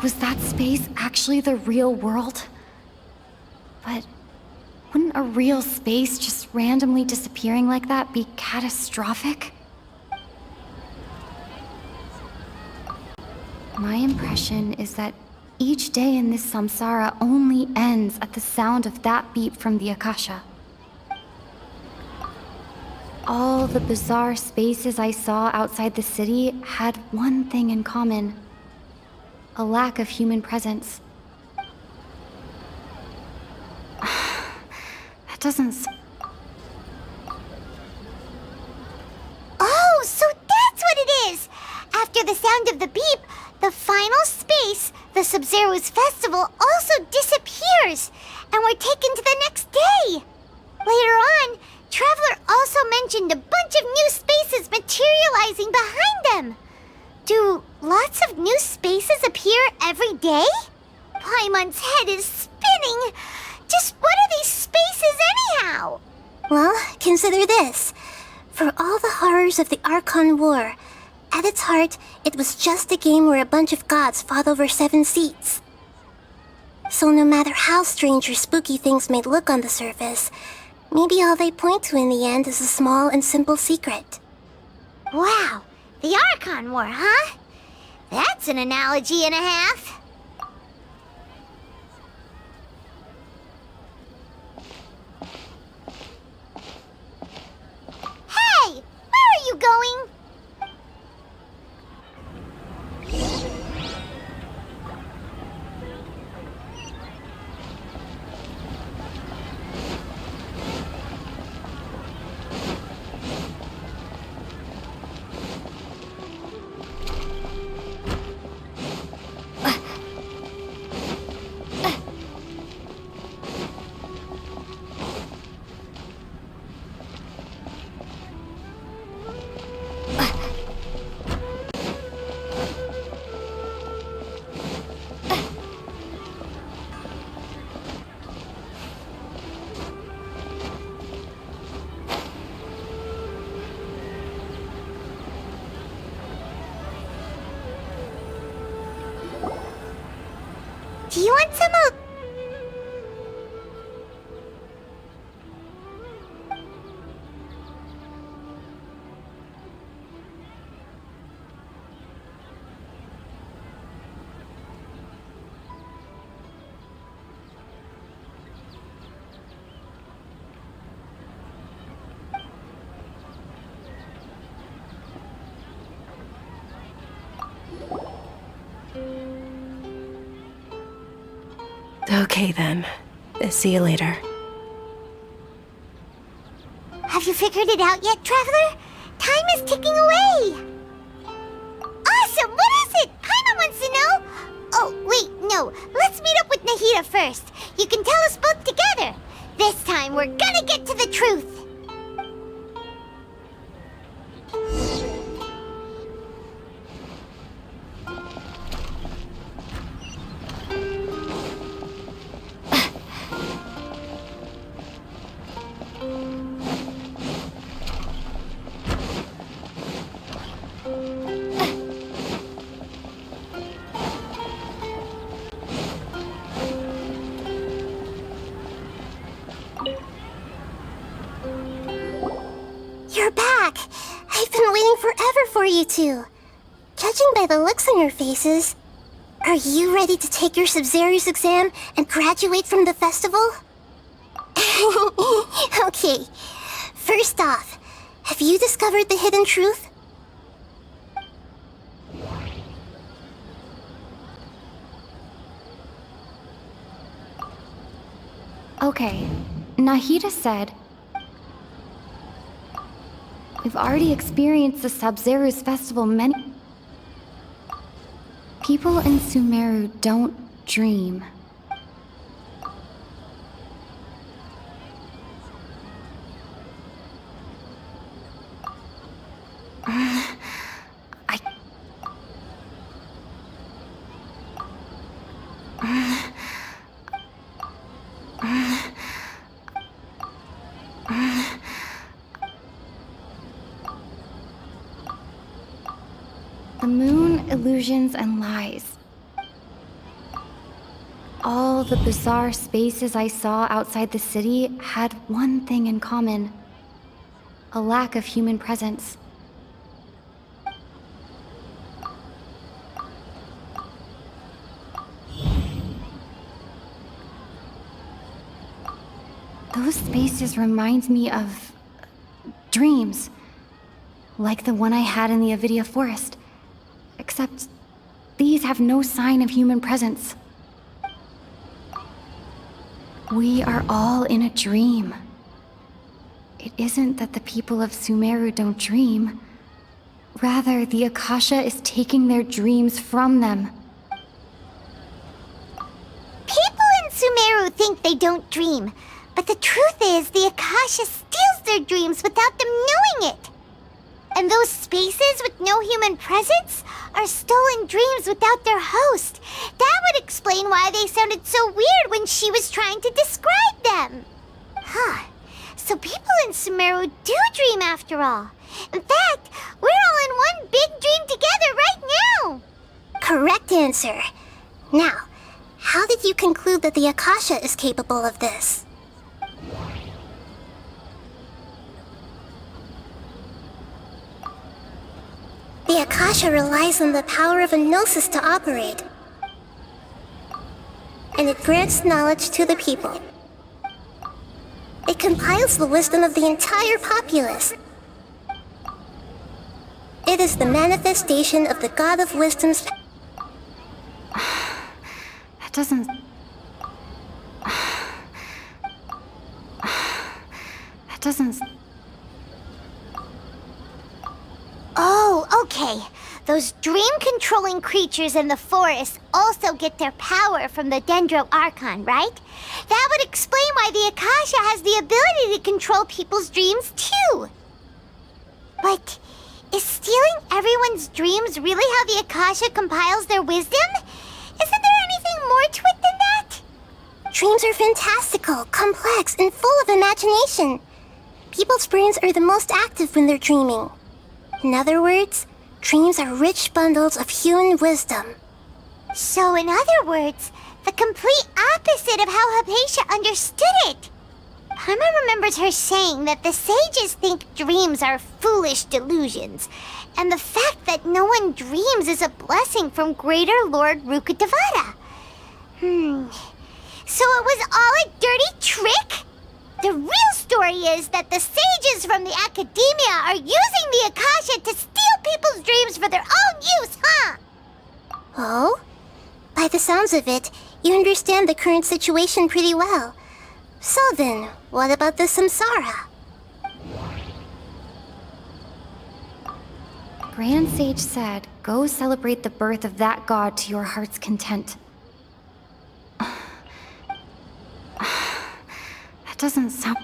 Was that space actually the real world? But wouldn't a real space just randomly disappearing like that be catastrophic? My impression is that each day in this samsara only ends at the sound of that beep from the Akasha. All the bizarre spaces I saw outside the city had one thing in common: a lack of human presence. That doesn't... Oh, so that's what it is! After the sound of the beep, the final space, the Sumeru's festival, also disappears, and we're taken to the next day. Later on, Traveler also mentioned a bunch of new spaces materializing behind them. Do lots of new spaces appear every day? Paimon's head is spinning. Just what are these spaces anyhow? Well, consider this. For all the horrors of the Archon War, at its heart, it was just a game where a bunch of gods fought over 7 seats. So no matter how strange or spooky things may look on the surface, maybe all they point to in the end is a small and simple secret. Wow, the Archon War, huh? That's an analogy and a half. Hey, where are you going? Do you want some of... Okay then. See you later. Have you figured it out yet, Traveler? Time is ticking away! Awesome! What is it? Paimon wants to know! Oh, wait, no. Let's meet up with Nahida first. You can tell us both together. This time, we're gonna get to the truth. You're back! I've been waiting forever for you two. Judging by the looks on your faces, are you ready to take your Sumeru's exam and graduate from the festival? Okay, first off, have you discovered the hidden truth? Okay, Nahida said... We've already experienced the Sumeru's festival many... People in Sumeru don't dream. The moon, illusions, and lies. all the bizarre spaces I saw outside the city had one thing in common: a lack of human presence. Those spaces remind me of dreams, like the one I had in the Avidia forest, except these have no sign of human presence. We are all in a dream. It isn't that the people of Sumeru don't dream. Rather, the Akasha is taking their dreams from them. People in Sumeru think they don't dream, but the truth is the Akasha steals their dreams without them knowing it. And those spaces with no human presence are stolen dreams without their host. That would explain why they sounded so weird when she was trying to describe them. Huh. So people in Sumeru do dream after all. In fact, we're all in one big dream together right now. Correct answer. Now, how did you conclude that the Akasha is capable of this? The Akasha relies on the power of a gnosis to operate, and it grants knowledge to the people. It compiles the wisdom of the entire populace. It is the manifestation of the God of Wisdom's... That doesn't... That doesn't... Oh, okay. Those dream-controlling creatures in the forest also get their power from the Dendro Archon, right? That would explain why the Akasha has the ability to control people's dreams, too. But is stealing everyone's dreams really how the Akasha compiles their wisdom? Isn't there anything more to it than that? Dreams are fantastical, complex, and full of imagination. People's brains are the most active when they're dreaming. In other words, dreams are rich bundles of human wisdom. So, in other words, the complete opposite of how Hypatia understood it. Paimon remembers her saying that the sages think dreams are foolish delusions, and the fact that no one dreams is a blessing from Greater Lord Rukkhadevata. So it was all a dirty trick? The real story is that the sages from the academia are using the Akasha to steal people's dreams for their own use, huh? Oh? By the sounds of it, you understand the current situation pretty well. So then, what about the Samsara? Grand Sage said, go celebrate the birth of that god to your heart's content. That doesn't sound...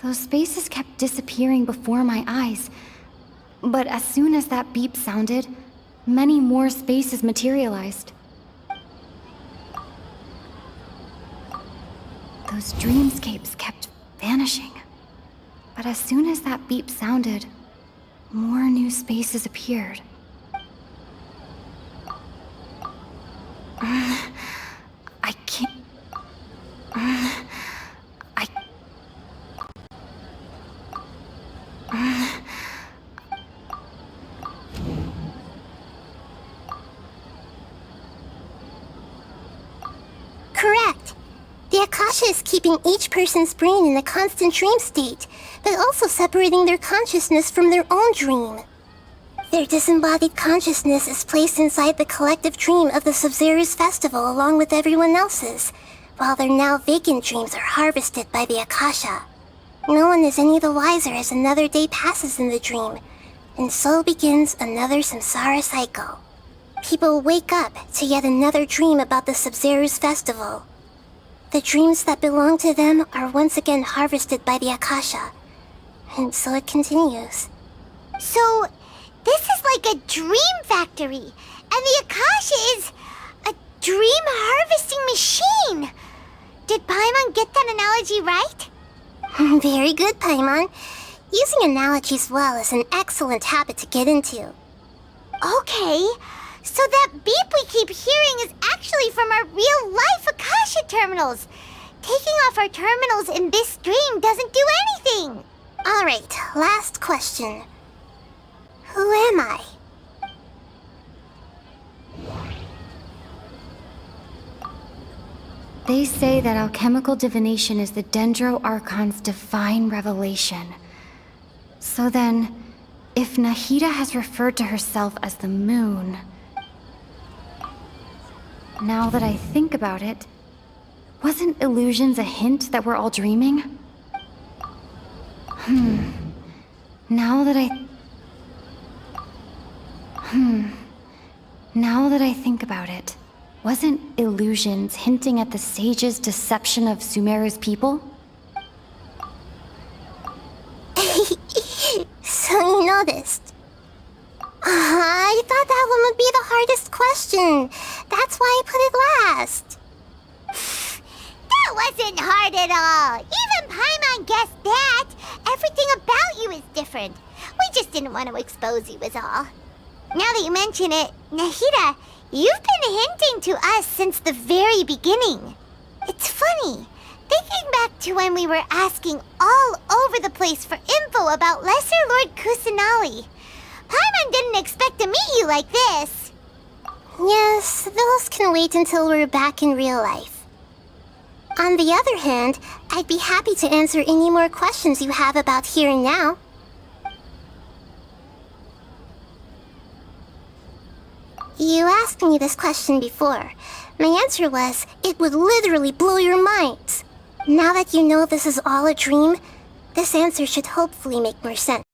Those spaces kept disappearing before my eyes. But as soon as that beep sounded, many more spaces materialized. Those dreamscapes kept vanishing. But as soon as that beep sounded, more new spaces appeared. I can't... Correct. The Akasha is keeping each person's brain in a constant dream state, but also separating their consciousness from their own dream. Their disembodied consciousness is placed inside the collective dream of the Sumeru's festival along with everyone else's, while their now vacant dreams are harvested by the Akasha. No one is any the wiser as another day passes in the dream, and so begins another samsara cycle. People wake up to yet another dream about the Sumeru's festival. The dreams that belong to them are once again harvested by the Akasha, and so it continues. So, this is like a dream factory, and the Akasha is a dream harvesting machine. Did Paimon get that analogy right? Very good, Paimon. Using analogies well is an excellent habit to get into. Okay, so that beep we keep hearing is actually from our real-life Akasha terminals. Taking off our terminals in this dream doesn't do anything. Alright, last question. Who am I? They say that alchemical divination is the Dendro Archon's divine revelation. So then, if Nahida has referred to herself as the moon... Now that I think about it, wasn't illusions a hint that we're all dreaming? Now that I think about it, wasn't illusions hinting at the sage's deception of Sumeru's people? So you noticed. I thought that one would be the hardest question. That's why I put it last. That wasn't hard at all. Even Paimon guessed that. Everything about you is different. We just didn't want to expose you is all. Now that you mention it, Nahida, you've been hinting to us since the very beginning. It's funny. Thinking back to when we were asking all over the place for info about Lesser Lord Kusanali, Paimon didn't expect to meet you like this. Yes, those can wait until we're back in real life. On the other hand, I'd be happy to answer any more questions you have about here and now. You asked me this question before. My answer was, it would literally blow your minds. Now that you know this is all a dream, this answer should hopefully make more sense.